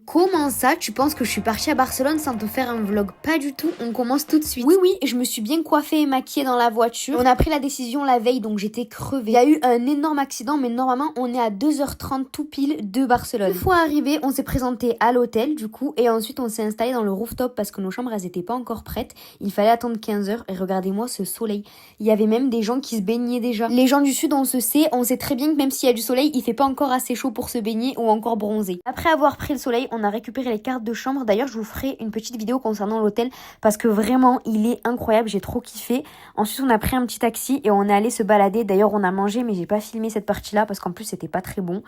Comment ça, tu penses que je suis partie à Barcelone sans te faire un vlog? Pas du tout, on commence tout de suite. Oui, je me suis bien coiffée et maquillée dans la voiture. On a pris la décision la veille, donc j'étais crevée. Il y a eu un énorme accident, mais normalement, on est à 2h30 tout pile de Barcelone. Une fois arrivé, on s'est présenté à l'hôtel, du coup, et ensuite on s'est installé dans le rooftop parce que nos chambres, elles étaient pas encore prêtes. Il fallait attendre 15h, et regardez-moi ce soleil. Il y avait même des gens qui se baignaient déjà. Les gens du sud, on sait très bien que même s'il y a du soleil, il fait pas encore assez chaud pour se baigner ou encore bronzer. Après avoir pris le soleil, on a récupéré les cartes de chambre. D'ailleurs, je vous ferai une petite vidéo concernant l'hôtel parce que vraiment, il est incroyable. J'ai trop kiffé. Ensuite, on a pris un petit taxi et on est allé se balader. D'ailleurs, on a mangé, mais j'ai pas filmé cette partie-là parce qu'en plus, c'était pas très bon.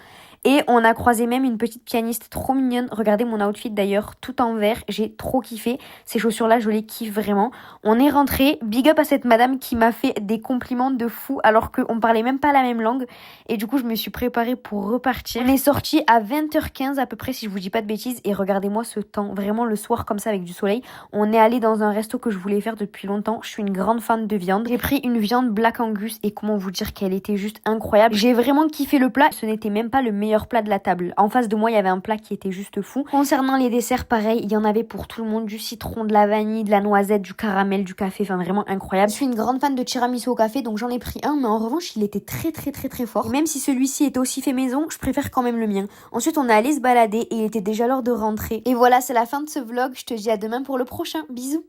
Et on a croisé même une petite pianiste trop mignonne. Regardez mon outfit d'ailleurs, tout en vert. J'ai trop kiffé. Ces chaussures-là, je les kiffe vraiment. On est rentré. Big up à cette madame qui m'a fait des compliments de fou alors qu'on parlait même pas la même langue. Et du coup, je me suis préparée pour repartir. On est sorti à 20h15 à peu près, si je vous dis pas de bêtises. Et regardez-moi ce temps. Vraiment, le soir, comme ça, avec du soleil. On est allé dans un resto que je voulais faire depuis longtemps. Je suis une grande fan de viande. J'ai pris une viande Black Angus et comment vous dire qu'elle était juste incroyable. J'ai vraiment kiffé le plat. Ce n'était même pas le meilleur plat de la table. En face de moi, il y avait un plat qui était juste fou. Concernant les desserts, pareil, il y en avait pour tout le monde. Du citron, de la vanille, de la noisette, du caramel, du café. Enfin, vraiment incroyable. Je suis une grande fan de tiramisu au café, donc j'en ai pris un. Mais en revanche, il était très fort. Et même si celui-ci était aussi fait maison, je préfère quand même le mien. Ensuite, on est allé se balader et il était déjà l'heure de rentrer. Et voilà, c'est la fin de ce vlog. Je te dis à demain pour le prochain. Bisous.